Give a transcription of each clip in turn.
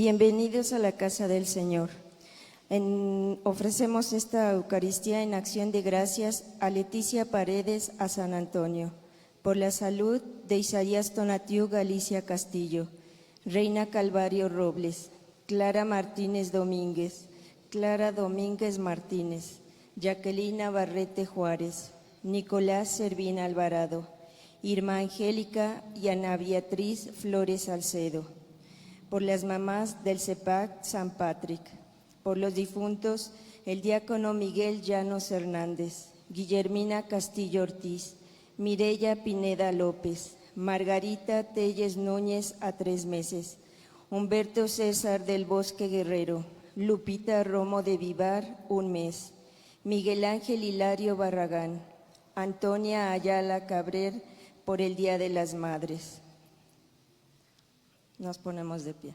Bienvenidos a la casa del Señor. Ofrecemos esta Eucaristía en acción de gracias a Leticia Paredes, a San Antonio, por la salud de Isaías Tonatiu Galicia Castillo, Reina Calvario Robles, Clara Martínez Domínguez, Clara Domínguez Martínez, Jacqueline Navarrete Juárez, Nicolás Servín Alvarado, Irma Angélica y Ana Beatriz Flores Salcedo, por las mamás del CEPAC San Patrick, por los difuntos el diácono Miguel Llanos Hernández, Guillermina Castillo Ortiz, Mireya Pineda López, Margarita Telles Núñez a 3 meses, Humberto César del Bosque Guerrero, Lupita Romo de Vivar 1 mes, Miguel Ángel Hilario Barragán, Antonia Ayala Cabrer por el Día de las Madres. Nos ponemos de pie.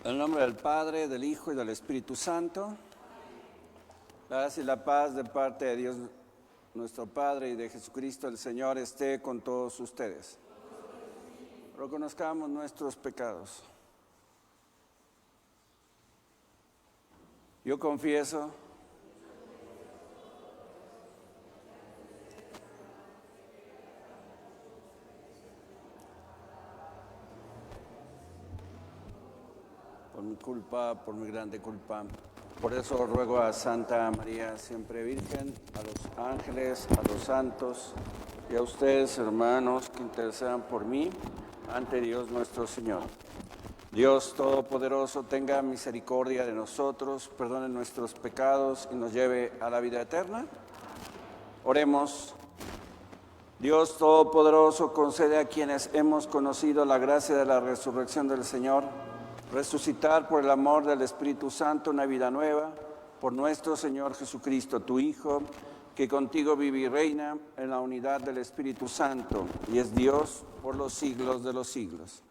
En el nombre del Padre, del Hijo y del Espíritu Santo, la gracia y la paz de parte de Dios nuestro Padre y de Jesucristo el Señor esté con todos ustedes. Reconozcamos nuestros pecados. Yo confieso por mi culpa, por mi grande culpa. Por eso ruego a Santa María, siempre Virgen, a los ángeles, a los santos y a ustedes, hermanos, que intercedan por mí ante Dios nuestro Señor. Dios Todopoderoso tenga misericordia de nosotros, perdone nuestros pecados y nos lleve a la vida eterna. Oremos. Dios Todopoderoso, concede a quienes hemos conocido la gracia de la resurrección del Señor, resucitar por el amor del Espíritu Santo una vida nueva, por nuestro Señor Jesucristo, tu Hijo, que contigo vive y reina en la unidad del Espíritu Santo, y es Dios por los siglos de los siglos.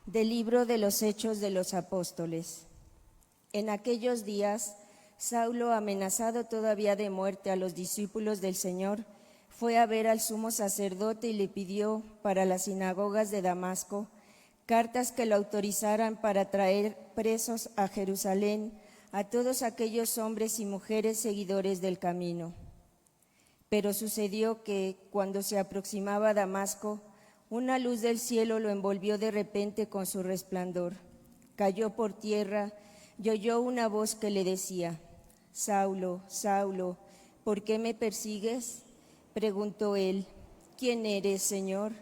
Del libro de los Hechos de los Apóstoles. En aquellos días, Saulo, amenazado todavía de muerte a los discípulos del Señor, fue a ver al sumo sacerdote y le pidió para las sinagogas de Damasco cartas que lo autorizaran para traer presos a Jerusalén a todos aquellos hombres y mujeres seguidores del camino. Pero sucedió que, cuando se aproximaba a Damasco, una luz del cielo lo envolvió de repente con su resplandor. Cayó por tierra y oyó una voz que le decía: «Saulo, Saulo, ¿por qué me persigues?». Preguntó él: «¿Quién eres, Señor?».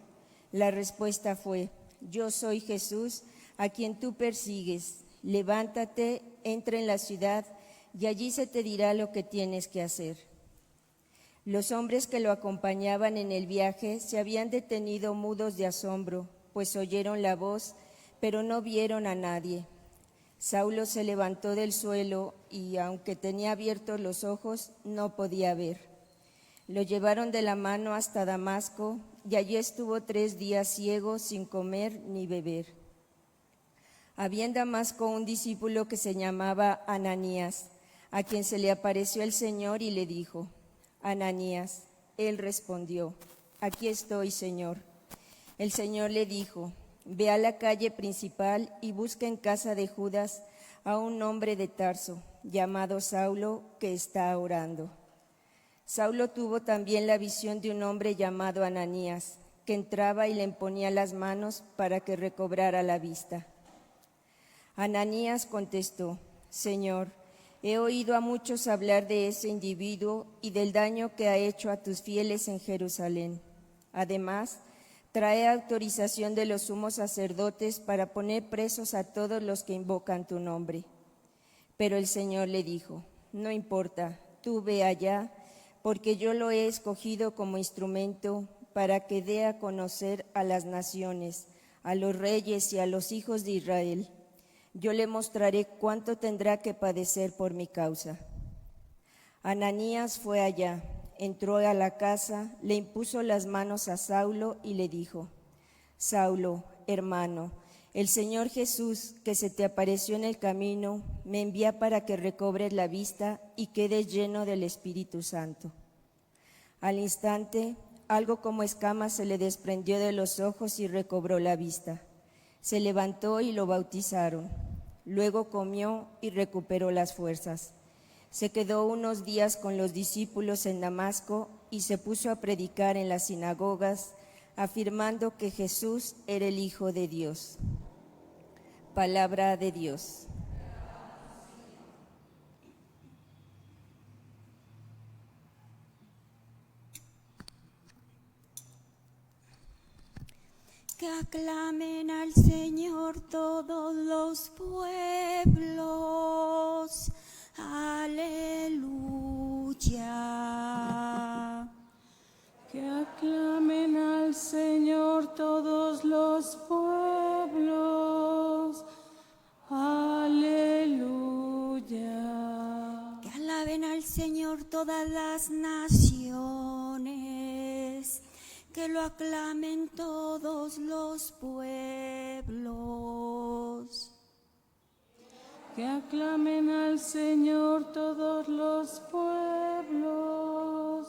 La respuesta fue: «Yo soy Jesús, a quien tú persigues. Levántate, entra en la ciudad y allí se te dirá lo que tienes que hacer». Los hombres que lo acompañaban en el viaje se habían detenido mudos de asombro, pues oyeron la voz, pero no vieron a nadie. Saulo se levantó del suelo y, aunque tenía abiertos los ojos, no podía ver. Lo llevaron de la mano hasta Damasco y allí estuvo 3 días ciego, sin comer ni beber. Había en Damasco un discípulo que se llamaba Ananías, a quien se le apareció el Señor y le dijo: «Ananías». Él respondió: «Aquí estoy, Señor». El Señor le dijo: «Ve a la calle principal y busca en casa de Judas a un hombre de Tarso, llamado Saulo, que está orando». Saulo tuvo también la visión de un hombre llamado Ananías, que entraba y le imponía las manos para que recobrara la vista. Ananías contestó: «Señor, he oído a muchos hablar de ese individuo y del daño que ha hecho a tus fieles en Jerusalén. Además, trae autorización de los sumos sacerdotes para poner presos a todos los que invocan tu nombre». Pero el Señor le dijo: «No importa, tú ve allá, porque yo lo he escogido como instrumento para que dé a conocer a las naciones, a los reyes y a los hijos de Israel. Yo le mostraré cuánto tendrá que padecer por mi causa. Ananías fue allá, entró a la casa, le impuso las manos a Saulo y le dijo: Saulo, hermano, el Señor Jesús, que se te apareció en el camino, me envía para que recobres la vista y quedes lleno del Espíritu Santo. Al instante, algo como escamas se le desprendió de los ojos y recobró la vista. Se levantó y lo bautizaron. Luego comió y recuperó las fuerzas. Se quedó unos días con los discípulos en Damasco y se puso a predicar en las sinagogas, afirmando que Jesús era el Hijo de Dios. Palabra de Dios. Que aclamen al Señor todos los pueblos. Aleluya. Que aclamen al Señor todos los pueblos. Aleluya. Que alaben al Señor todas las naciones. Que lo aclamen todos los pueblos. Que aclamen al Señor todos los pueblos.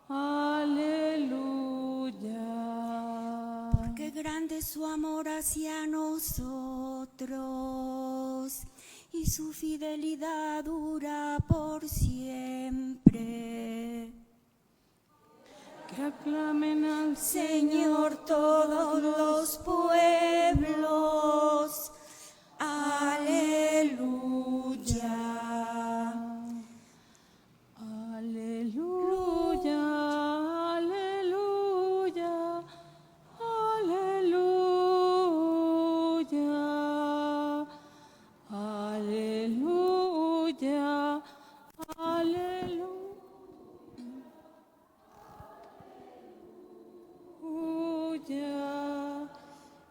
Aleluya. Porque grande es su amor hacia nosotros y su fidelidad dura por siempre. Que aclamen al Señor todos los pueblos. Aleluya. Aleluya, aleluya, aleluya, aleluya, aleluya.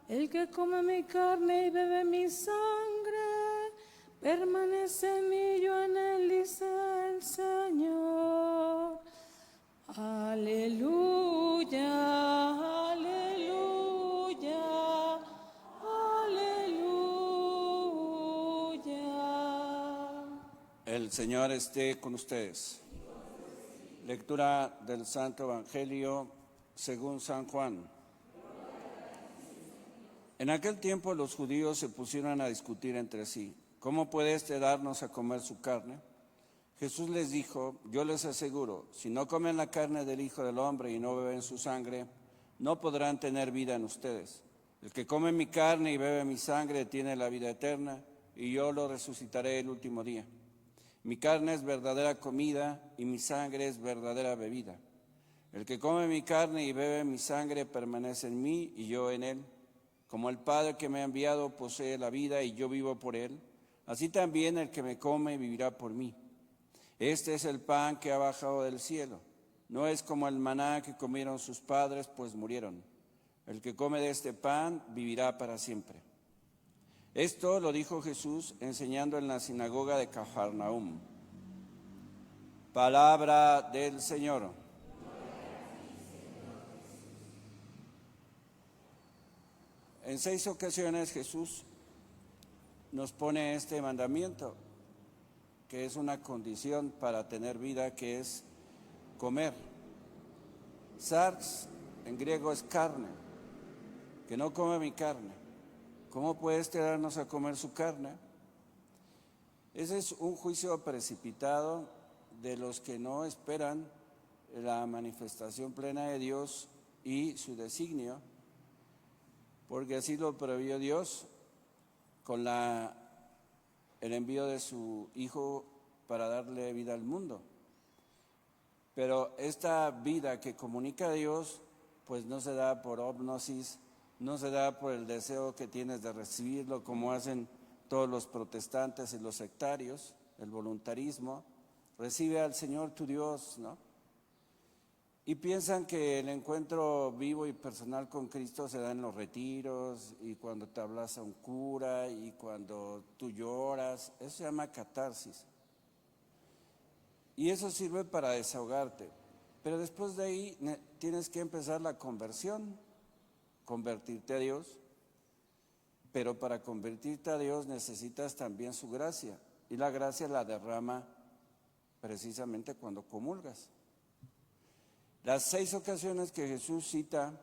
El que come mi carne y bebe mi sangre, permanece en mí, yo en él, dice el Señor. Aleluya, aleluya, aleluya. El Señor esté con ustedes. Lectura del Santo Evangelio según San Juan. En aquel tiempo los judíos se pusieron a discutir entre sí: ¿cómo puede éste darnos a comer su carne? Jesús les dijo: yo les aseguro, si no comen la carne del Hijo del Hombre y no beben su sangre, no podrán tener vida en ustedes. El que come mi carne y bebe mi sangre tiene la vida eterna, y yo lo resucitaré el último día. Mi carne es verdadera comida y mi sangre es verdadera bebida. El que come mi carne y bebe mi sangre permanece en mí y yo en él. Como el Padre que me ha enviado posee la vida y yo vivo por él, así también el que me come vivirá por mí. Este es el pan que ha bajado del cielo. No es como el maná que comieron sus padres, pues murieron. El que come de este pan vivirá para siempre. Esto lo dijo Jesús enseñando en la sinagoga de Cafarnaúm. Palabra del Señor. En 6 ocasiones Jesús nos pone este mandamiento, que es una condición para tener vida, que es comer. Sarx en griego es carne, que no come mi carne. ¿Cómo puede este darnos a comer su carne? Ese es un juicio precipitado de los que no esperan la manifestación plena de Dios y su designio, porque así lo previó Dios con el envío de su Hijo para darle vida al mundo. Pero esta vida que comunica a Dios, pues no se da por ósmosis, no se da por el deseo que tienes de recibirlo, como hacen todos los protestantes y los sectarios, el voluntarismo. Recibe al Señor tu Dios, ¿no? Y piensan que el encuentro vivo y personal con Cristo se da en los retiros y cuando te hablas a un cura y cuando tú lloras. Eso se llama catarsis. Y eso sirve para desahogarte. Pero después de ahí tienes que empezar la conversión, convertirte a Dios. Pero para convertirte a Dios necesitas también su gracia. Y la gracia la derrama precisamente cuando comulgas. Las 6 ocasiones que Jesús cita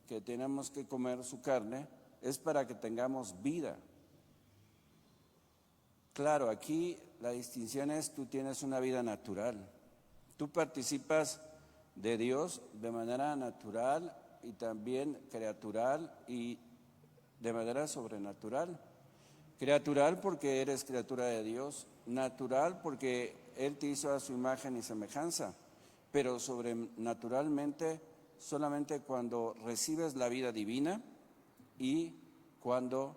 que tenemos que comer su carne es para que tengamos vida. Claro, aquí la distinción es: tú tienes una vida natural. Tú participas de Dios de manera natural y también creatural y de manera sobrenatural. Creatural porque eres criatura de Dios, natural porque Él te hizo a su imagen y semejanza, pero sobrenaturalmente solamente cuando recibes la vida divina y cuando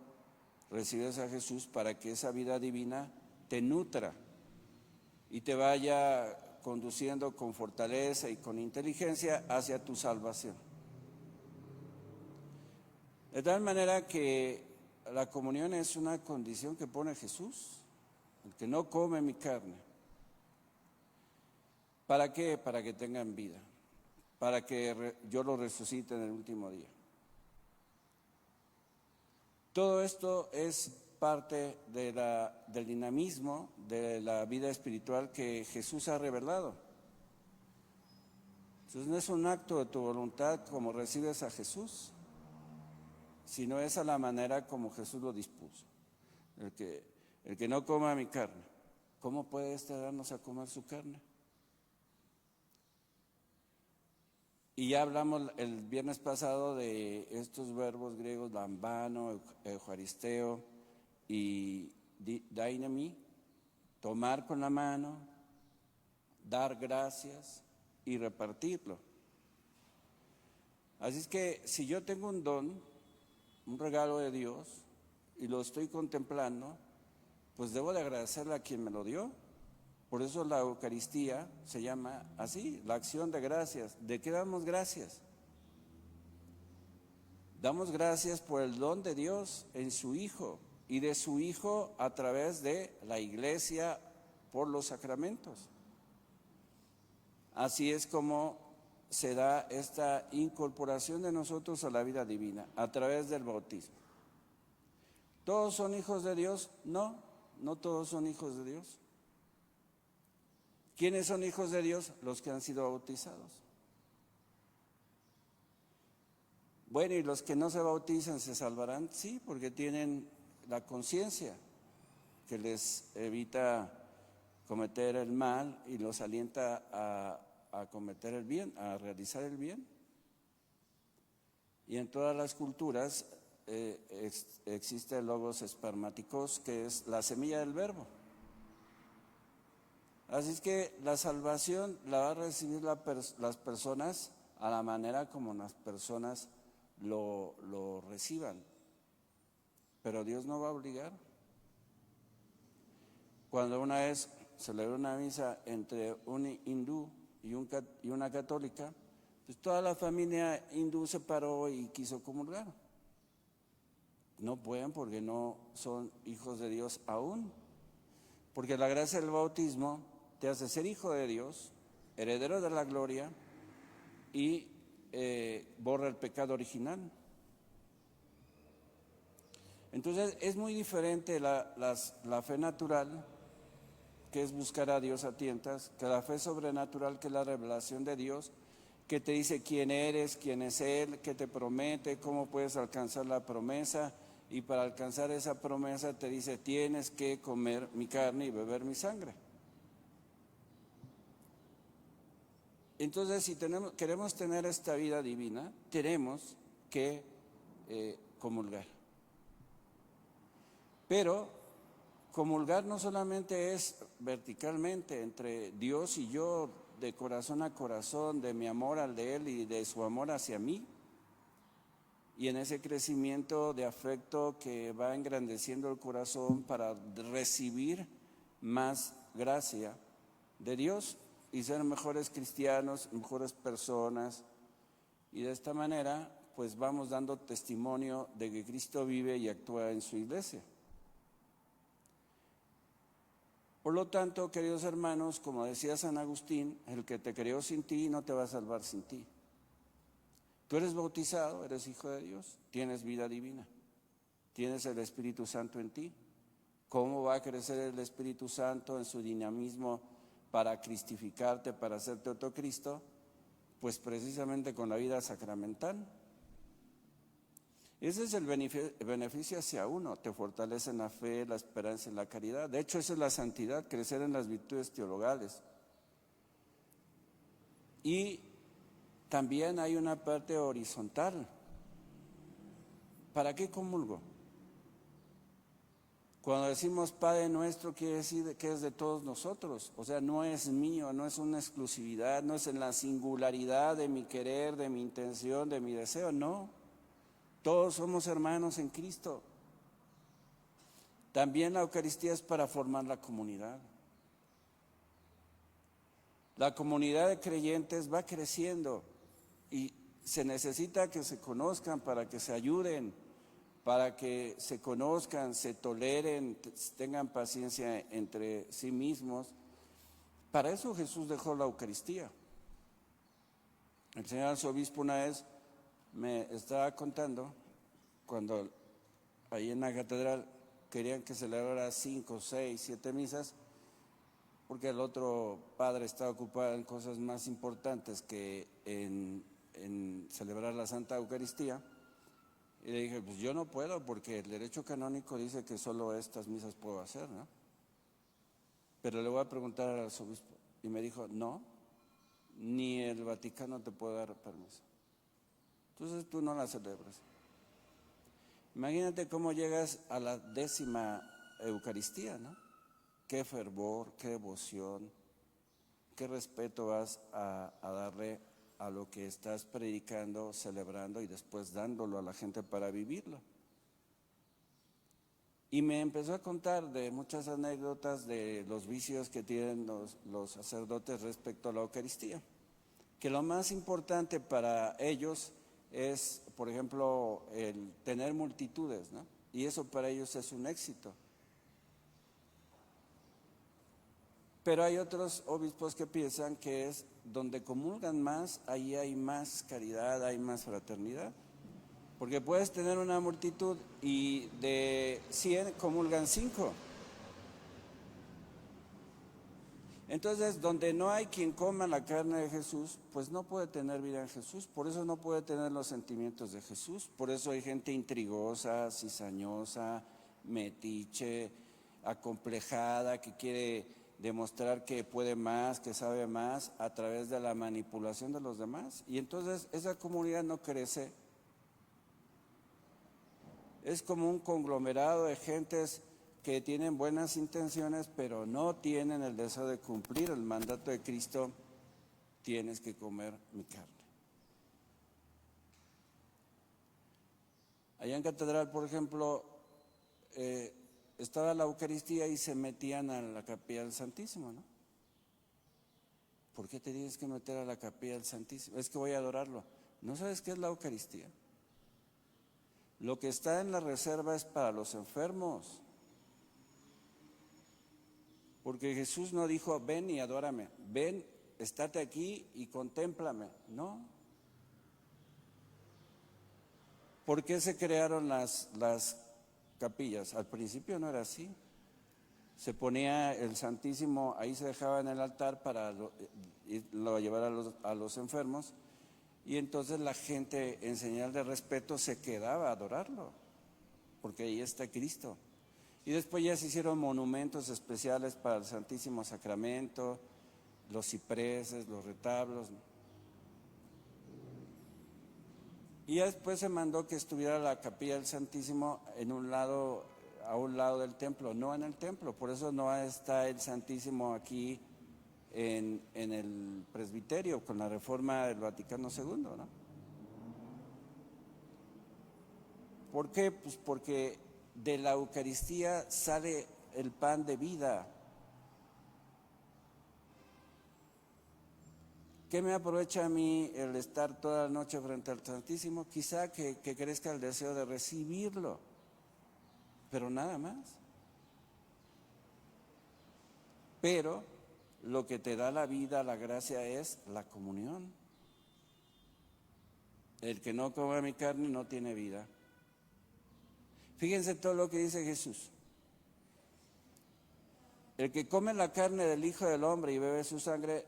recibes a Jesús para que esa vida divina te nutra y te vaya conduciendo con fortaleza y con inteligencia hacia tu salvación. De tal manera que la comunión es una condición que pone Jesús, el que no come mi carne. ¿Para qué? Para que tengan vida, para que yo lo resucite en el último día. Todo esto es parte del dinamismo de la vida espiritual que Jesús ha revelado. Entonces no es un acto de tu voluntad como recibes a Jesús, sino es a la manera como Jesús lo dispuso. El que no coma mi carne, ¿cómo puede darnos a comer su carne? Y ya hablamos el viernes pasado de estos verbos griegos, lambano, eucaristeo y dainami, tomar con la mano, dar gracias y repartirlo. Así es que si yo tengo un don, un regalo de Dios, y lo estoy contemplando, pues debo de agradecerle a quien me lo dio. Por eso la Eucaristía se llama así, la acción de gracias. ¿De qué damos gracias? Damos gracias por el don de Dios en su Hijo y de su Hijo a través de la Iglesia por los sacramentos. Así es como se da esta incorporación de nosotros a la vida divina, a través del bautismo. ¿Todos son hijos de Dios? No, no todos son hijos de Dios. ¿Quiénes son hijos de Dios? Los que han sido bautizados. Bueno, ¿y los que no se bautizan se salvarán? Sí, porque tienen la conciencia que les evita cometer el mal y los alienta a cometer el bien, a realizar el bien. Y en todas las culturas existe el logos espermáticos, que es la semilla del verbo. Así es que la salvación la va a recibir las personas a la manera como las personas lo reciban. Pero Dios no va a obligar. Cuando una vez celebré una misa entre un hindú y una católica, pues toda la familia hindú se paró y quiso comulgar. No pueden porque no son hijos de Dios aún. Porque la gracia del bautismo te hace ser hijo de Dios, heredero de la gloria y borra el pecado original. Entonces es muy diferente la fe natural, que es buscar a Dios a tientas, que la fe sobrenatural, que es la revelación de Dios, que te dice quién eres, quién es Él, que te promete, cómo puedes alcanzar la promesa, y para alcanzar esa promesa te dice: tienes que comer mi carne y beber mi sangre. Entonces, si queremos tener esta vida divina, tenemos que comulgar. Pero comulgar no solamente es verticalmente entre Dios y yo, de corazón a corazón, de mi amor al de Él y de su amor hacia mí, y en ese crecimiento de afecto que va engrandeciendo el corazón para recibir más gracia de Dios y ser mejores cristianos, mejores personas. Y de esta manera, pues vamos dando testimonio de que Cristo vive y actúa en su iglesia. Por lo tanto, queridos hermanos, como decía San Agustín, el que te creó sin ti no te va a salvar sin ti. Tú eres bautizado, eres hijo de Dios, tienes vida divina, tienes el Espíritu Santo en ti. ¿Cómo va a crecer el Espíritu Santo en su dinamismo para cristificarte, para hacerte otro Cristo? Pues precisamente con la vida sacramental. Ese es el beneficio hacia uno, te fortalece en la fe, la esperanza y la caridad. De hecho, esa es la santidad, crecer en las virtudes teologales. Y también hay una parte horizontal. ¿Para qué comulgo? Cuando decimos Padre Nuestro, quiere decir que es de todos nosotros. O sea, no es mío, no es una exclusividad, no es en la singularidad de mi querer, de mi intención, de mi deseo, no. Todos somos hermanos en Cristo. También la Eucaristía es para formar la comunidad. La comunidad de creyentes va creciendo y se necesita que se conozcan para que se ayuden, para que se conozcan, se toleren, tengan paciencia entre sí mismos. Para eso Jesús dejó la Eucaristía. El señor arzobispo una vez me estaba contando cuando ahí en la catedral querían que celebrara 5, 6, 7 misas, porque el otro padre estaba ocupado en cosas más importantes que en celebrar la Santa Eucaristía. Y le dije, pues yo no puedo porque el derecho canónico dice que solo estas misas puedo hacer, ¿no? Pero le voy a preguntar al arzobispo. Y me dijo, no, ni el Vaticano te puede dar permiso. Entonces tú no la celebras. Imagínate cómo llegas a la 10ª Eucaristía, ¿no? Qué fervor, qué devoción, qué respeto vas a darle a lo que estás predicando, celebrando y después dándolo a la gente para vivirlo. Y me empezó a contar de muchas anécdotas de los vicios que tienen los sacerdotes respecto a la Eucaristía. Que lo más importante para ellos es, por ejemplo, el tener multitudes, ¿no? Y eso para ellos es un éxito. Pero hay otros obispos que piensan que es donde comulgan más, ahí hay más caridad, hay más fraternidad. Porque puedes tener una multitud y de 100 comulgan 5. Entonces, donde no hay quien coma la carne de Jesús, pues no puede tener vida en Jesús, por eso no puede tener los sentimientos de Jesús. Por eso hay gente intrigosa, cizañosa, metiche, acomplejada, que quiere demostrar que puede más, que sabe más, a través de la manipulación de los demás. Y entonces esa comunidad no crece. Es como un conglomerado de gentes que tienen buenas intenciones, pero no tienen el deseo de cumplir el mandato de Cristo: tienes que comer mi carne. Allá en Catedral, por ejemplo, estaba la Eucaristía y se metían a la capilla del Santísimo, ¿no? ¿Por qué te tienes que meter a la capilla del Santísimo? Es que voy a adorarlo. ¿No sabes qué es la Eucaristía? Lo que está en la reserva es para los enfermos. Porque Jesús no dijo, ven y adórame, ven, estate aquí y contémplame. No. ¿Por qué se crearon las capillas? Al principio no era así. Se ponía el Santísimo, ahí se dejaba en el altar para lo llevar a los enfermos, y entonces la gente, en señal de respeto, se quedaba a adorarlo, porque ahí está Cristo. Y después ya se hicieron monumentos especiales para el Santísimo Sacramento, los cipreses, los retablos. Y ya después se mandó que estuviera la capilla del Santísimo a un lado del templo, no en el templo. Por eso no está el Santísimo aquí en el presbiterio con la reforma del Vaticano II, ¿no? ¿Por qué? Pues porque de la Eucaristía sale el pan de vida. ¿Qué me aprovecha a mí el estar toda la noche frente al Santísimo? Quizá que crezca el deseo de recibirlo, pero nada más. Pero lo que te da la vida, la gracia, es la comunión. El que no come mi carne no tiene vida. Fíjense todo lo que dice Jesús. El que come la carne del Hijo del Hombre y bebe su sangre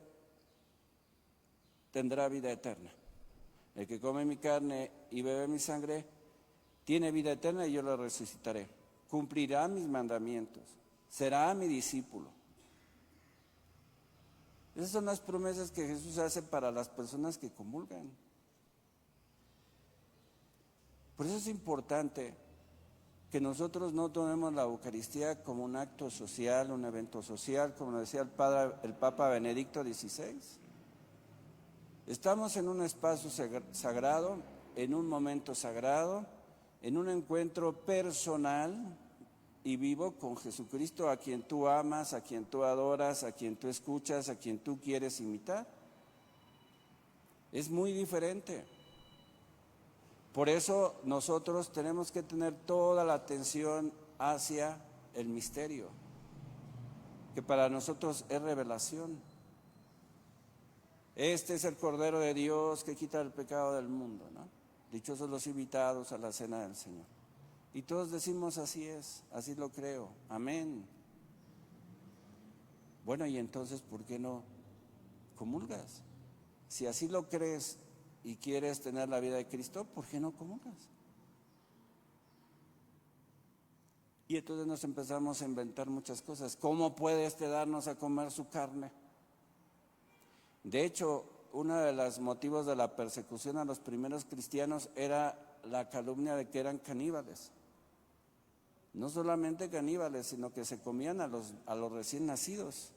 tendrá vida eterna. El que come mi carne y bebe mi sangre tiene vida eterna y yo lo resucitaré. Cumplirá mis mandamientos, será mi discípulo. Esas son las promesas que Jesús hace para las personas que comulgan. Por eso es importante que nosotros no tomemos la Eucaristía como un acto social, un evento social, como decía el Papa Benedicto XVI. Estamos en un espacio sagrado, en un momento sagrado, en un encuentro personal y vivo con Jesucristo, a quien tú amas, a quien tú adoras, a quien tú escuchas, a quien tú quieres imitar. Es muy diferente. Por eso nosotros tenemos que tener toda la atención hacia el misterio, que para nosotros es revelación. Este es el Cordero de Dios que quita el pecado del mundo, ¿no? Dichosos los invitados a la cena del Señor. Y todos decimos así es, así lo creo, amén. Bueno, y entonces, ¿por qué no comulgas? Si así lo crees y quieres tener la vida de Cristo, ¿por qué no comulgas? Y entonces nos empezamos a inventar muchas cosas. ¿Cómo puede darnos a comer su carne? De hecho, uno de los motivos de la persecución a los primeros cristianos era la calumnia de que eran caníbales. No solamente caníbales, sino que se comían a los recién nacidos.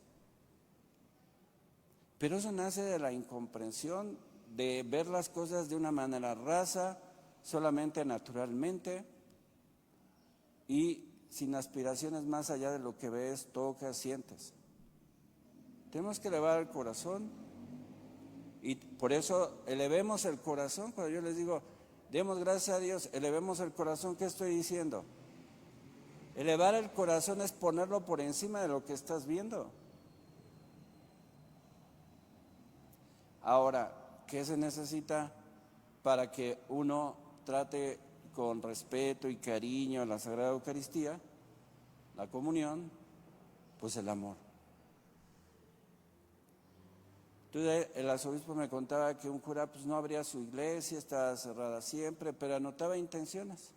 Pero eso nace de la incomprensión de ver las cosas de una manera rasa, solamente naturalmente y sin aspiraciones más allá de lo que ves, tocas, sientes. Tenemos que elevar el corazón y por eso elevemos el corazón. Cuando yo les digo, demos gracias a Dios, elevemos el corazón, ¿qué estoy diciendo? Elevar el corazón es ponerlo por encima de lo que estás viendo. Ahora, ¿qué se necesita para que uno trate con respeto y cariño la Sagrada Eucaristía, la comunión? Pues el amor. Entonces el arzobispo me contaba que un cura pues no abría su iglesia, estaba cerrada siempre, pero anotaba intenciones.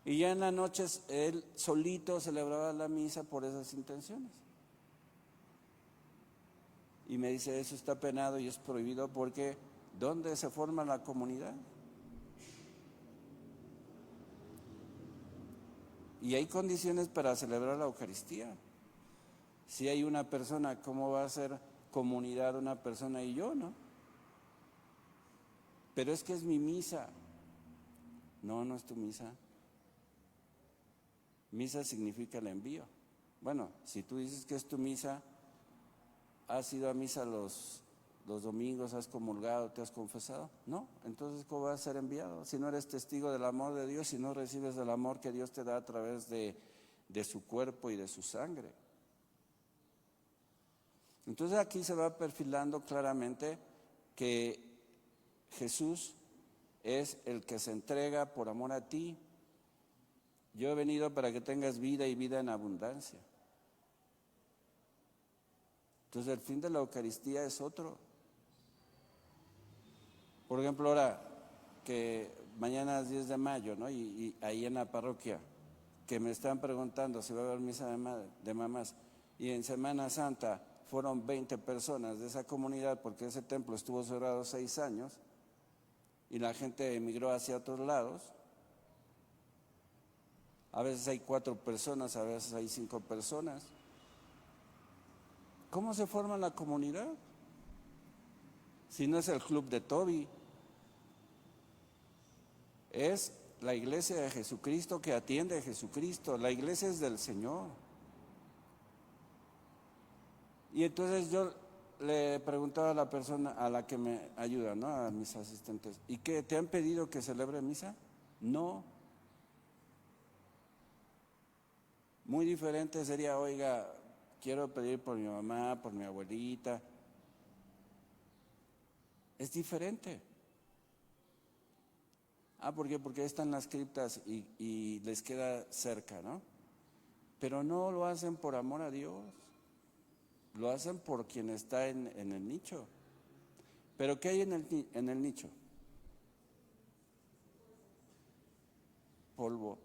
Y ya en las noches él solito celebraba la misa por esas intenciones. Y me dice, eso está penado y es prohibido porque ¿dónde se forma la comunidad? Y hay condiciones para celebrar la Eucaristía. Si hay una persona, ¿cómo va a ser comunidad una persona y yo, no? Pero es que es mi misa. No, no es tu misa. Misa significa el envío. Bueno, si tú dices que es tu misa, ¿has ido a misa los domingos, has comulgado, te has confesado? No, entonces ¿cómo vas a ser enviado? Si no eres testigo del amor de Dios, si no recibes el amor que Dios te da a través de su cuerpo y de su sangre. Entonces aquí se va perfilando claramente que Jesús es el que se entrega por amor a ti. Yo he venido para que tengas vida y vida en abundancia. Entonces el fin de la Eucaristía es otro. Por ejemplo, ahora que mañana es 10 de mayo, ¿no? Y ahí en la parroquia, que me están preguntando si va a haber misa de mamás, y en Semana Santa fueron 20 personas de esa comunidad porque ese templo estuvo cerrado 6 años y la gente emigró hacia otros lados. A veces hay 4 personas, a veces hay 5 personas. ¿Cómo se forma la comunidad? Si no es el club de Toby, es la iglesia de Jesucristo que atiende a Jesucristo. La iglesia es del Señor. Y entonces yo le preguntaba a la persona a la que me ayuda, ¿no? A mis asistentes, ¿y qué? ¿Te han pedido que celebre misa? No. Muy diferente sería, oiga, quiero pedir por mi mamá, por mi abuelita. Es diferente. ¿Por qué? Porque están las criptas y les queda cerca, ¿no? Pero no lo hacen por amor a Dios, lo hacen por quien está en el nicho. ¿Pero qué hay en el nicho? Polvo.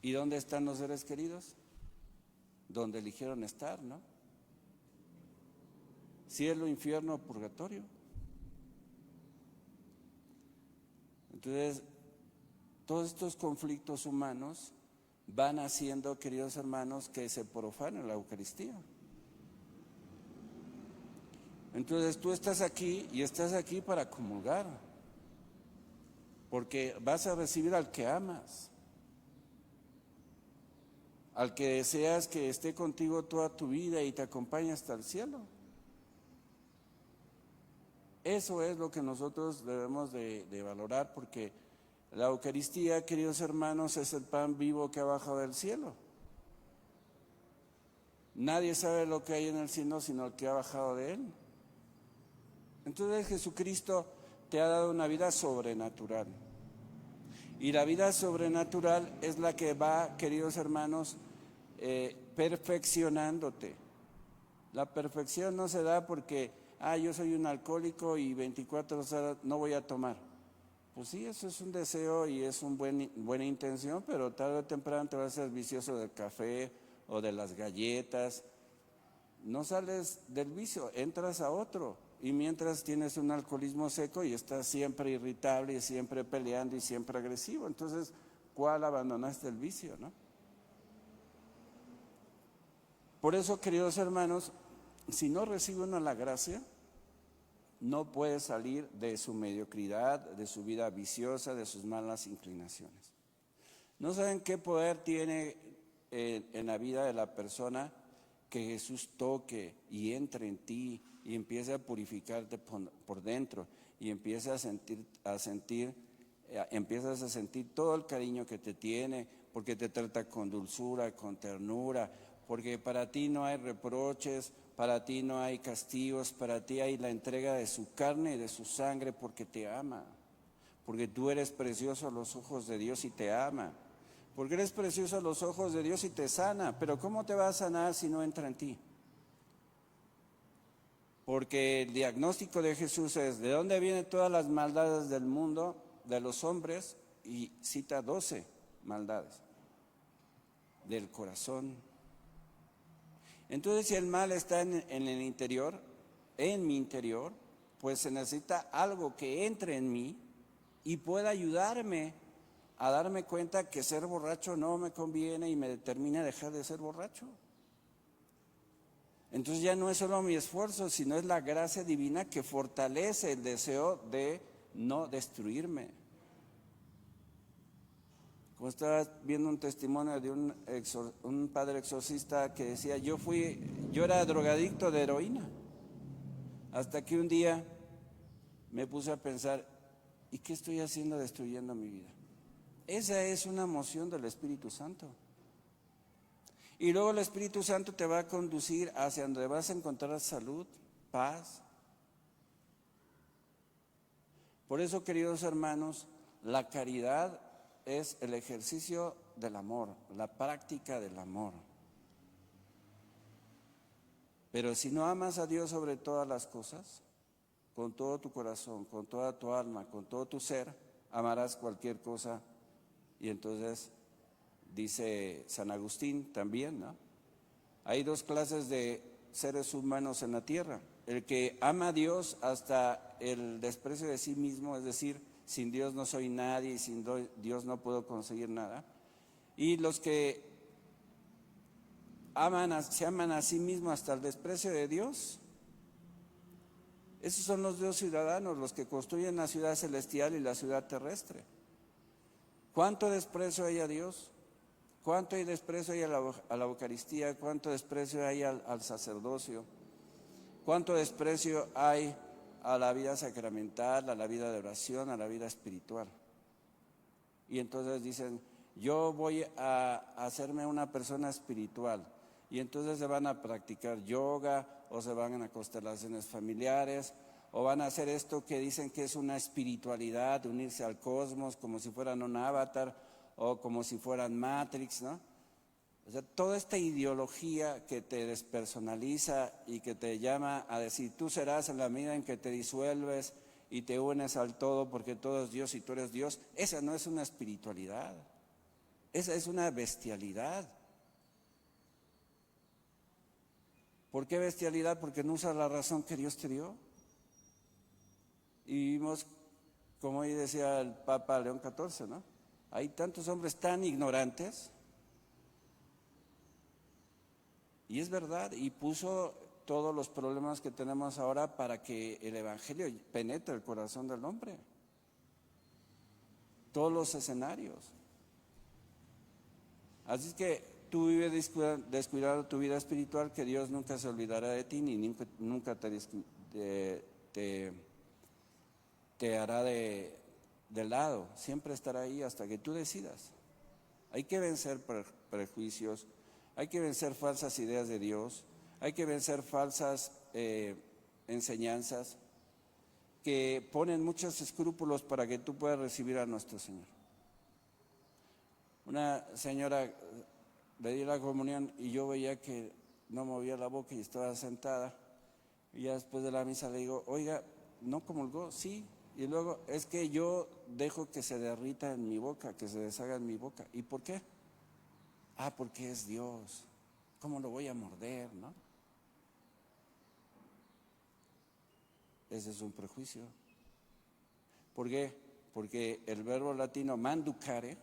¿Y dónde están los seres queridos? Donde eligieron estar, ¿no? Cielo, infierno, purgatorio. Entonces, todos estos conflictos humanos van haciendo, queridos hermanos, que se profane la Eucaristía. Entonces tú estás aquí y estás aquí para comulgar, porque vas a recibir al que amas, al que deseas que esté contigo toda tu vida y te acompañe hasta el cielo. Eso es lo que nosotros debemos de valorar, porque la Eucaristía, queridos hermanos, es el pan vivo que ha bajado del cielo. Nadie sabe lo que hay en el cielo sino el que ha bajado de él. Entonces Jesucristo te ha dado una vida sobrenatural. Y la vida sobrenatural es la que va, queridos hermanos, perfeccionándote. La perfección no se da porque, yo soy un alcohólico y 24 horas no voy a tomar. Pues sí, eso es un deseo y es una buena intención, pero tarde o temprano te vas a ser vicioso del café o de las galletas. No sales del vicio, entras a otro. Y mientras tienes un alcoholismo seco y estás siempre irritable y siempre peleando y siempre agresivo, entonces, ¿cuál abandonaste el vicio, no? Por eso, queridos hermanos, si no recibe uno la gracia, no puede salir de su mediocridad, de su vida viciosa, de sus malas inclinaciones. ¿No saben qué poder tiene en la vida de la persona que Jesús toque y entre en ti y empiece a purificarte por dentro y empiezas a sentir todo el cariño que te tiene, porque te trata con dulzura, con ternura, porque para ti no hay reproches, para ti no hay castigos, para ti hay la entrega de su carne y de su sangre, porque te ama, porque tú eres precioso a los ojos de Dios y te ama, porque eres precioso a los ojos de Dios y te sana. Pero ¿cómo te va a sanar si no entra en ti? Porque el diagnóstico de Jesús es: ¿de dónde vienen todas las maldades del mundo, de los hombres? Y cita 12 maldades. Del corazón. Entonces, si el mal está en el interior, en mi interior, pues se necesita algo que entre en mí y pueda ayudarme a darme cuenta que ser borracho no me conviene y me determina a dejar de ser borracho. Entonces ya no es solo mi esfuerzo, sino es la gracia divina que fortalece el deseo de no destruirme. Como estaba viendo un testimonio de un padre exorcista que decía: yo era drogadicto de heroína, hasta que un día me puse a pensar, ¿y qué estoy haciendo destruyendo mi vida? Esa es una moción del Espíritu Santo. Y luego el Espíritu Santo te va a conducir hacia donde vas a encontrar salud, paz. Por eso, queridos hermanos, la caridad es el ejercicio del amor, la práctica del amor. Pero si no amas a Dios sobre todas las cosas, con todo tu corazón, con toda tu alma, con todo tu ser, amarás cualquier cosa. Y entonces, dice San Agustín también, ¿no? Hay dos clases de seres humanos en la tierra: el que ama a Dios hasta el desprecio de sí mismo, es decir, sin Dios no soy nadie y sin Dios no puedo conseguir nada, y los que se aman a sí mismos hasta el desprecio de Dios. Esos son los dos ciudadanos, los que construyen la ciudad celestial y la ciudad terrestre. ¿Cuánto desprecio hay a Dios? ¿Cuánto hay desprecio hay a la Eucaristía? ¿Cuánto desprecio hay al sacerdocio? ¿Cuánto desprecio hay a la vida sacramental, a la vida de oración, a la vida espiritual? Y entonces dicen, yo voy a hacerme una persona espiritual. Y entonces se van a practicar yoga, o se van a constelaciones familiares, o van a hacer esto que dicen que es una espiritualidad, unirse al cosmos como si fueran un avatar, o como si fueran Matrix, ¿no? O sea, toda esta ideología que te despersonaliza y que te llama a decir, tú serás en la medida en que te disuelves y te unes al todo porque todo es Dios y tú eres Dios, esa no es una espiritualidad, esa es una bestialidad. ¿Por qué bestialidad? Porque no usas la razón que Dios te dio. Y vimos, como hoy decía el Papa León XIV, ¿no? Hay tantos hombres tan ignorantes, y es verdad, y puso todos los problemas que tenemos ahora para que el Evangelio penetre el corazón del hombre. Todos los escenarios. Así es que tú vives descuidando tu vida espiritual, que Dios nunca se olvidará de ti, ni nunca te hará de lado. Siempre estará ahí hasta que tú decidas. Hay que vencer prejuicios, hay que vencer falsas ideas de Dios, hay que vencer falsas enseñanzas que ponen muchos escrúpulos para que tú puedas recibir a nuestro Señor. Una señora le di la comunión y yo veía que no movía la boca y estaba sentada, y ya después de la misa le digo, oiga, ¿no comulgó? Sí. Y luego, es que yo dejo que se derrita en mi boca, que se deshaga en mi boca. ¿Y por qué? Porque es Dios. ¿Cómo lo voy a morder, no? Ese es un prejuicio. ¿Por qué? Porque el verbo latino manducare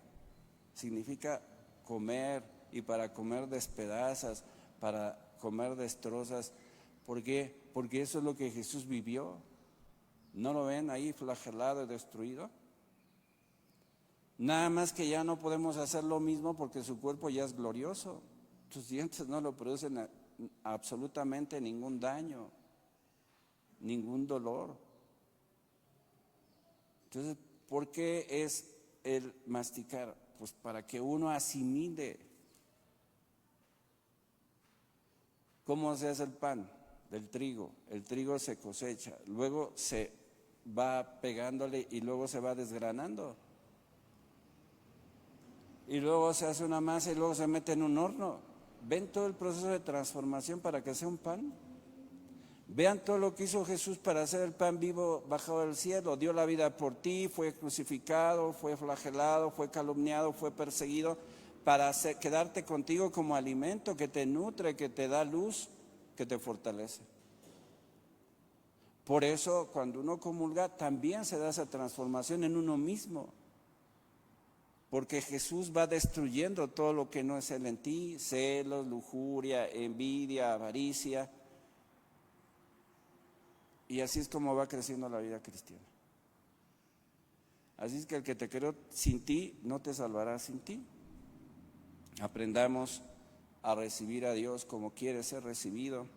significa comer, y para comer despedazas, para comer destrozas. ¿Por qué? Porque eso es lo que Jesús vivió. ¿No lo ven ahí flagelado y destruido? Nada más que ya no podemos hacer lo mismo porque su cuerpo ya es glorioso. Tus dientes no lo producen absolutamente ningún daño, ningún dolor. Entonces, ¿por qué es el masticar? Pues para que uno asimile. ¿Cómo se hace el pan? Del trigo. El trigo se cosecha, luego se va pegándole y luego se va desgranando. Y luego se hace una masa y luego se mete en un horno. ¿Ven todo el proceso de transformación para que sea un pan? Vean todo lo que hizo Jesús para hacer el pan vivo bajado del cielo. Dio la vida por ti, fue crucificado, fue flagelado, fue calumniado, fue perseguido para quedarte contigo como alimento que te nutre, que te da luz, que te fortalece. Por eso cuando uno comulga también se da esa transformación en uno mismo, porque Jesús va destruyendo todo lo que no es Él en ti, celos, lujuria, envidia, avaricia, y así es como va creciendo la vida cristiana. Así es que el que te creó sin ti no te salvará sin ti. Aprendamos a recibir a Dios como quiere ser recibido.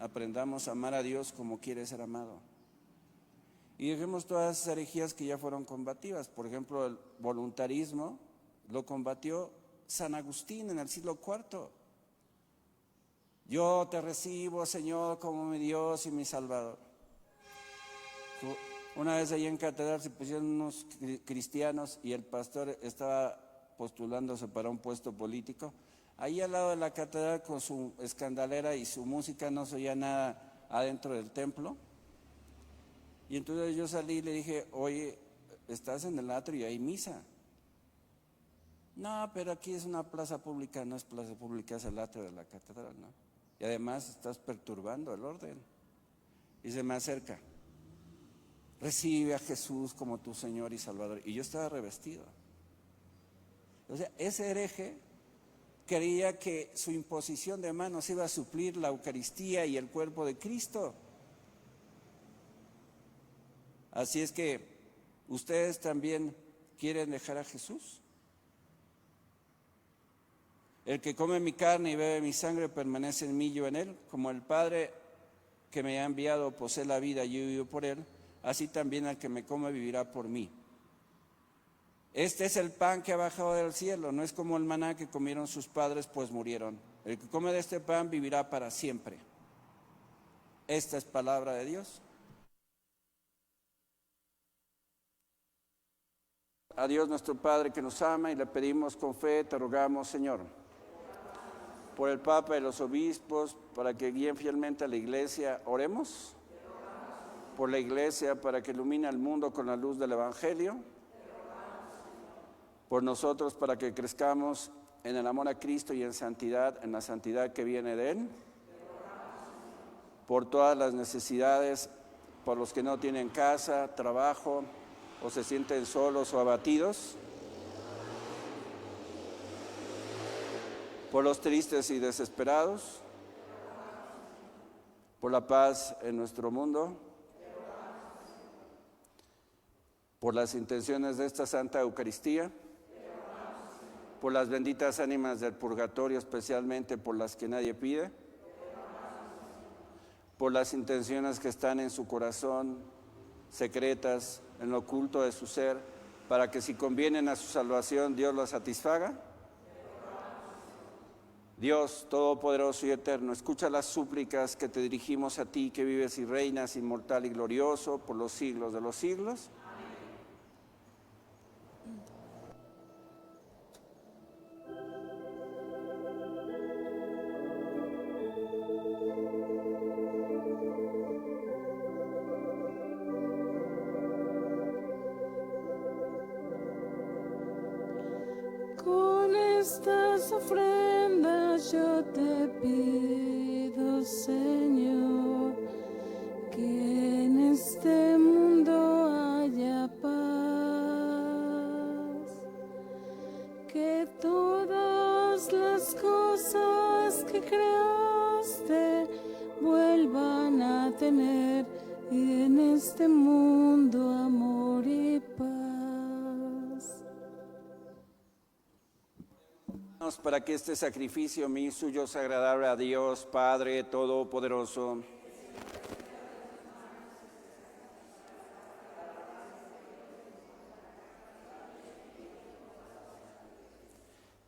Aprendamos a amar a Dios como quiere ser amado. Y dejemos todas esas herejías que ya fueron combativas. Por ejemplo, el voluntarismo lo combatió San Agustín en el siglo IV. Yo te recibo, Señor, como mi Dios y mi Salvador. Una vez allí en catedral se pusieron unos cristianos y el pastor estaba postulándose para un puesto político. Ahí al lado de la catedral con su escandalera y su música, no se oía nada adentro del templo. Y entonces yo salí y le dije, oye, estás en el atrio y hay misa. No, pero aquí es una plaza pública. No es plaza pública, es el atrio de la catedral, ¿no? Y además estás perturbando el orden. Y se me acerca, recibe a Jesús como tu Señor y Salvador. Y yo estaba revestido. O sea, ese hereje creía que su imposición de manos iba a suplir la Eucaristía y el cuerpo de Cristo. Así es que ustedes también quieren dejar a Jesús. El que come mi carne y bebe mi sangre permanece en mí y yo en él. Como el Padre que me ha enviado posee la vida y yo vivo por él, así también el que me come vivirá por mí. Este es el pan que ha bajado del cielo, no es como el maná que comieron sus padres, pues murieron. El que come de este pan vivirá para siempre. Esta es palabra de Dios. A Dios nuestro Padre que nos ama y le pedimos con fe, te rogamos, Señor, por el Papa y los obispos, para que guíen fielmente a la Iglesia. Oremos. Por la Iglesia, para que ilumine al mundo con la luz del Evangelio. Por nosotros, para que crezcamos en el amor a Cristo y en santidad, en la santidad que viene de Él. Por todas las necesidades, por los que no tienen casa, trabajo, o se sienten solos o abatidos. Por los tristes y desesperados, por la paz en nuestro mundo, por las intenciones de esta Santa Eucaristía, por las benditas ánimas del purgatorio, especialmente por las que nadie pide, por las intenciones que están en su corazón, secretas, en lo oculto de su ser, para que si convienen a su salvación, Dios las satisfaga. Dios Todopoderoso y Eterno, escucha las súplicas que te dirigimos a ti, que vives y reinas inmortal y glorioso por los siglos de los siglos. Con estas ofrendas yo te pido, Señor, que en este mundo haya paz, que todas las cosas que creaste vuelvan a tener y en este mundo amor y paz. Para que este sacrificio mío suyo sea agradable a Dios, Padre Todopoderoso.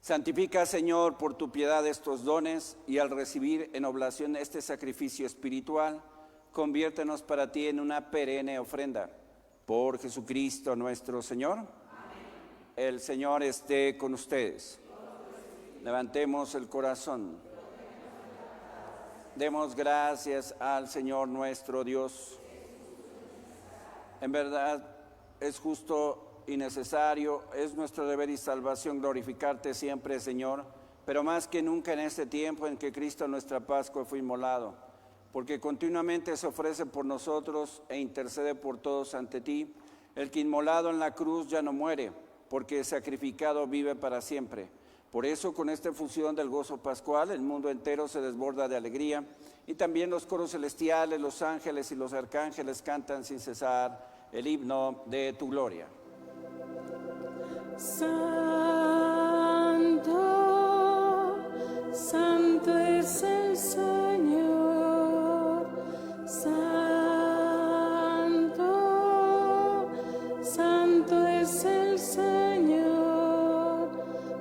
Santifica, Señor, por tu piedad estos dones y al recibir en oblación este sacrificio espiritual, conviértenos para ti en una perenne ofrenda. Por Jesucristo nuestro Señor. Amén. El Señor esté con ustedes. Levantemos el corazón. Demos gracias al Señor nuestro Dios. En verdad es justo y necesario, es nuestro deber y salvación glorificarte siempre, Señor, pero más que nunca en este tiempo en que Cristo nuestra Pascua fue inmolado, porque continuamente se ofrece por nosotros e intercede por todos ante ti, el que inmolado en la cruz ya no muere, porque sacrificado vive para siempre. Por eso, con esta efusión del gozo pascual, el mundo entero se desborda de alegría y también los coros celestiales, los ángeles y los arcángeles cantan sin cesar el himno de tu gloria. Santo, santo es el Señor. Santo, santo es el Señor.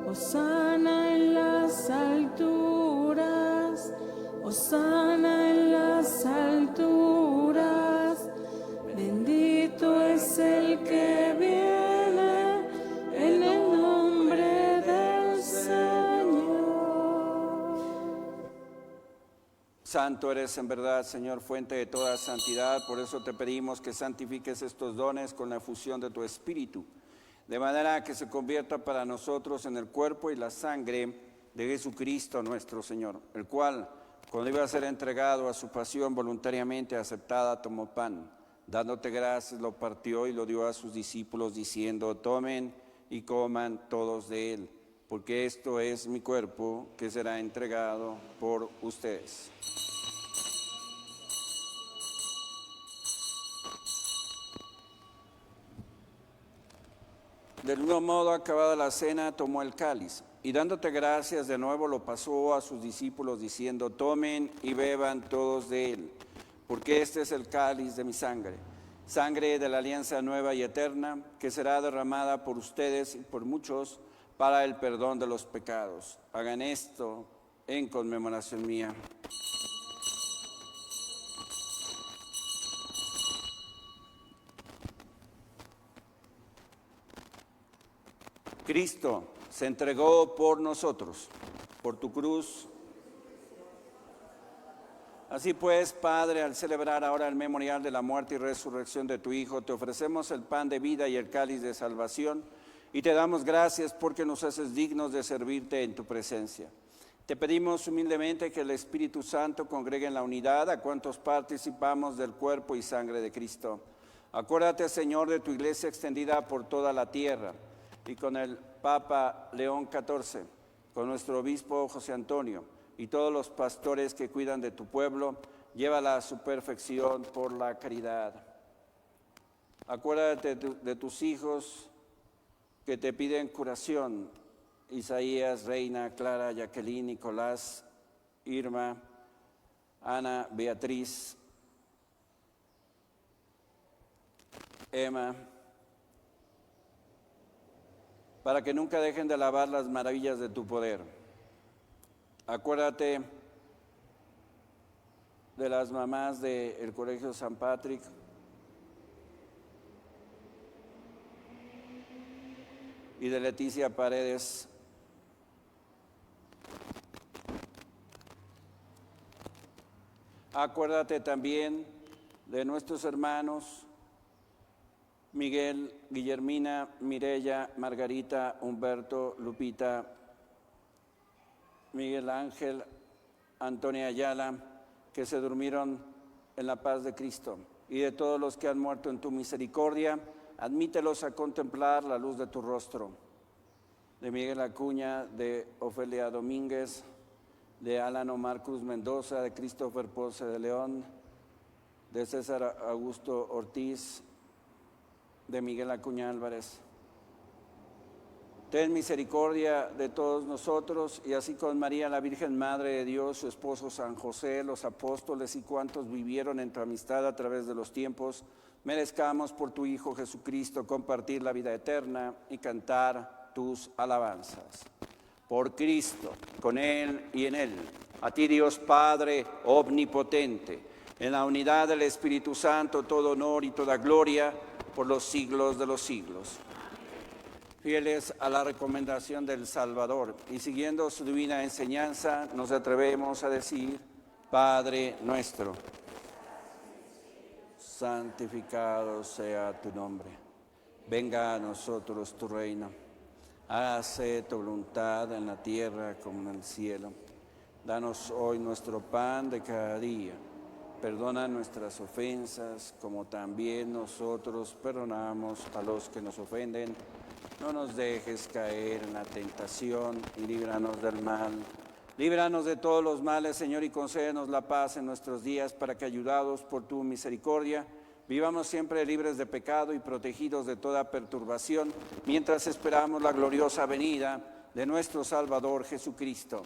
Hosana en las alturas, hosana en las alturas. Bendito es el que viene en el nombre del Señor. Santo eres en verdad, Señor, fuente de toda santidad. Por eso te pedimos que santifiques estos dones con la efusión de tu Espíritu, de manera que se convierta para nosotros en el cuerpo y la sangre de Jesucristo nuestro Señor, el cual, cuando iba a ser entregado a su pasión voluntariamente aceptada, tomó pan, dándote gracias, lo partió y lo dio a sus discípulos, diciendo: tomen y coman todos de él, porque esto es mi cuerpo que será entregado por ustedes. Del mismo modo, acabada la cena, tomó el cáliz y dándote gracias de nuevo lo pasó a sus discípulos diciendo: tomen y beban todos de él, porque este es el cáliz de mi sangre, sangre de la alianza nueva y eterna, que será derramada por ustedes y por muchos para el perdón de los pecados. Hagan esto en conmemoración mía. Cristo se entregó por nosotros, por tu cruz. Así pues, Padre, al celebrar ahora el memorial de la muerte y resurrección de tu Hijo, te ofrecemos el pan de vida y el cáliz de salvación, y te damos gracias porque nos haces dignos de servirte en tu presencia. Te pedimos humildemente que el Espíritu Santo congregue en la unidad a cuantos participamos del cuerpo y sangre de Cristo. Acuérdate, Señor, de tu iglesia extendida por toda la tierra, y con el Papa León XIV, con nuestro obispo José Antonio y todos los pastores que cuidan de tu pueblo, llévala a su perfección por la caridad. Acuérdate de tus hijos que te piden curación: Isaías, Reina, Clara, Jacqueline, Nicolás, Irma, Ana, Beatriz, Emma, para que nunca dejen de alabar las maravillas de tu poder. Acuérdate de las mamás del Colegio San Patrick, y de Leticia Paredes. Acuérdate también de nuestros hermanos Miguel, Guillermina, Mireya, Margarita, Humberto, Lupita, Miguel Ángel, Antonia Ayala, que se durmieron en la paz de Cristo, y de todos los que han muerto en tu misericordia, admítelos a contemplar la luz de tu rostro. De Miguel Acuña, de Ofelia Domínguez, de Alan Omar Cruz Mendoza, de Christopher Ponce de León, de César Augusto Ortiz, de Miguel Acuña Álvarez. Ten misericordia de todos nosotros, y así con María, la Virgen Madre de Dios, su esposo San José, los apóstoles y cuantos vivieron en tu amistad a través de los tiempos, merezcamos por tu Hijo Jesucristo compartir la vida eterna y cantar tus alabanzas. Por Cristo, con Él y en Él, a ti Dios Padre omnipotente, en la unidad del Espíritu Santo, todo honor y toda gloria por los siglos de los siglos. Fieles a la recomendación del Salvador y siguiendo su divina enseñanza, nos atrevemos a decir: Padre nuestro, santificado sea tu nombre. Venga a nosotros tu reino. Hágase tu voluntad en la tierra como en el cielo. Danos hoy nuestro pan de cada día. Perdona nuestras ofensas, como también nosotros perdonamos a los que nos ofenden. No nos dejes caer en la tentación y líbranos del mal. Líbranos de todos los males, Señor, y concédenos la paz en nuestros días, para que, ayudados por tu misericordia, vivamos siempre libres de pecado y protegidos de toda perturbación, mientras esperamos la gloriosa venida de nuestro Salvador Jesucristo.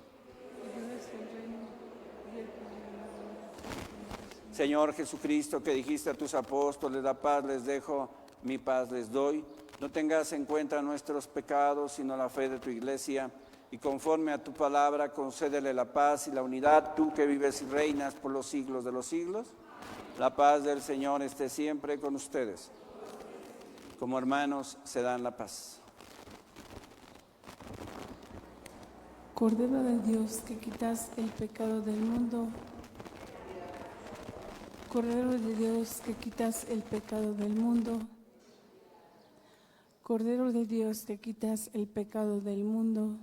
Señor Jesucristo, que dijiste a tus apóstoles: la paz les dejo, mi paz les doy. No tengas en cuenta nuestros pecados, sino la fe de tu iglesia, y conforme a tu palabra concédele la paz y la unidad, tú que vives y reinas por los siglos de los siglos. La paz del Señor esté siempre con ustedes. Como hermanos se dan la paz. Cordero de Dios, que quitas el pecado del mundo. Cordero de Dios, que quitas el pecado del mundo. Cordero de Dios, que quitas el pecado del mundo.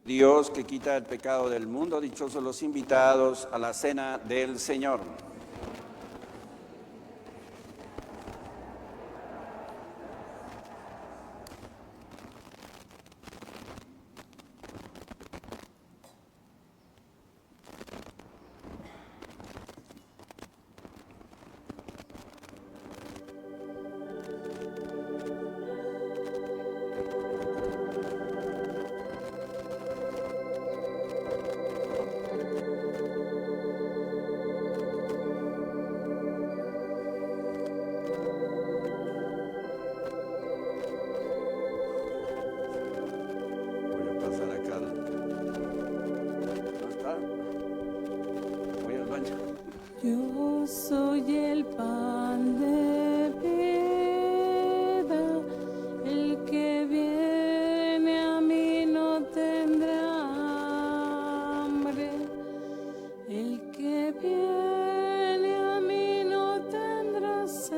Dios que quita el pecado del mundo, dichosos los invitados a la cena del Señor. Voy a pasar acá. ¿No está? Voy al baño. Yo soy el pan de vida, el que viene a mí no tendrá hambre, el que viene a mí no tendrá sed.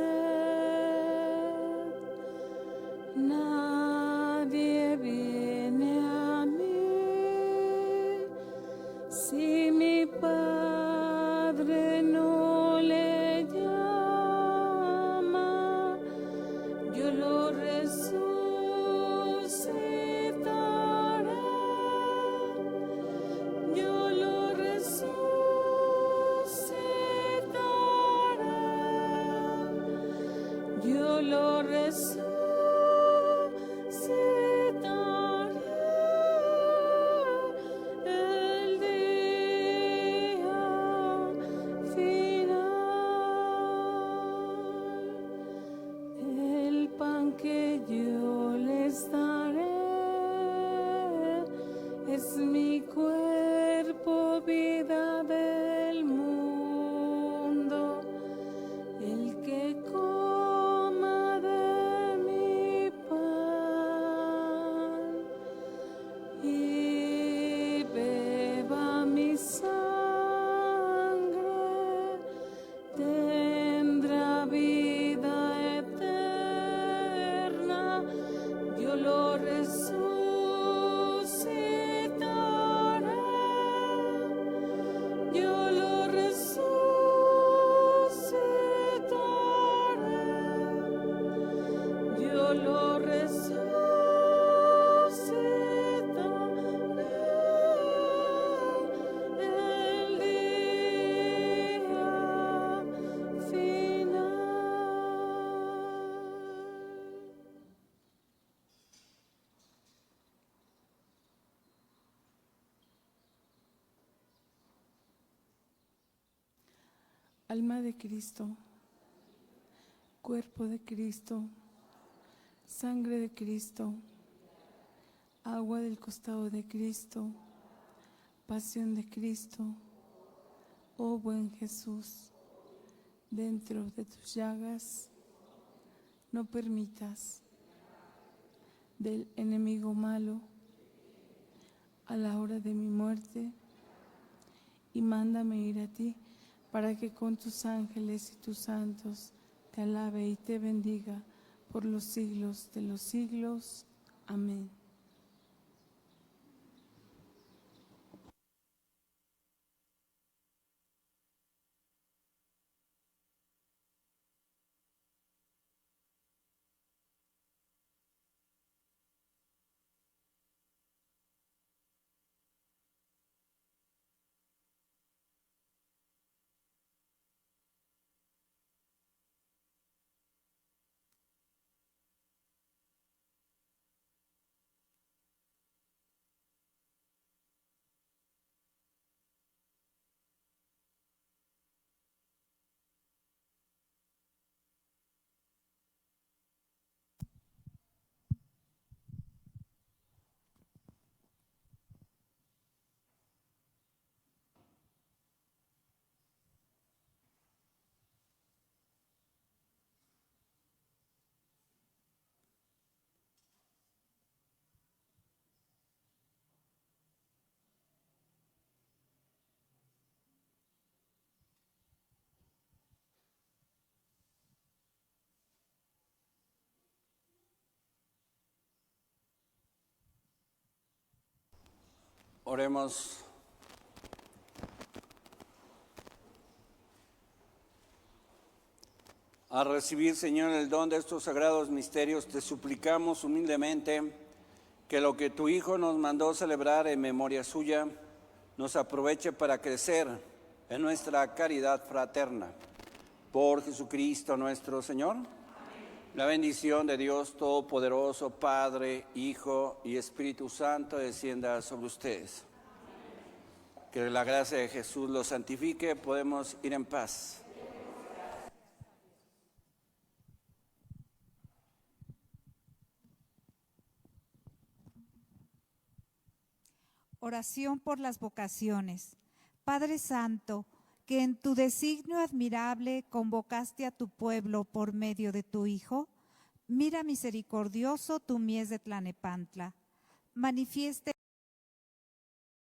Nadie viene a mí si mi Padre no le llama, yo lo resucitaré, yo lo resucitaré, yo lo resucitaré el día final. El pan que yo les daré es mi cuerpo, vida del mundo. El que coma de mi pan y beba mi sangre tendrá vida eterna. Yo lo resucitaré, yo lo resucitaré, yo lo resucitaré el día final. Alma de Cristo, cuerpo de Cristo, sangre de Cristo, agua del costado de Cristo, pasión de Cristo, oh buen Jesús, dentro de tus llagas, no permitas del enemigo malo a la hora de mi muerte, y mándame ir a ti para que con tus ángeles y tus santos te alabe y te bendiga por los siglos de los siglos. Amén. Oremos. Al recibir, Señor, el don de estos sagrados misterios, te suplicamos humildemente que lo que tu Hijo nos mandó celebrar en memoria suya nos aproveche para crecer en nuestra caridad fraterna. Por Jesucristo nuestro Señor. Amén. La bendición de Dios Todopoderoso, Padre, Hijo y Espíritu Santo descienda sobre ustedes. Amén. Que la gracia de Jesús los santifique. Podemos ir en paz. Oración por las vocaciones. Padre Santo, que en tu designio admirable convocaste a tu pueblo por medio de tu Hijo, mira misericordioso tu mies de Tlanepantla. Manifieste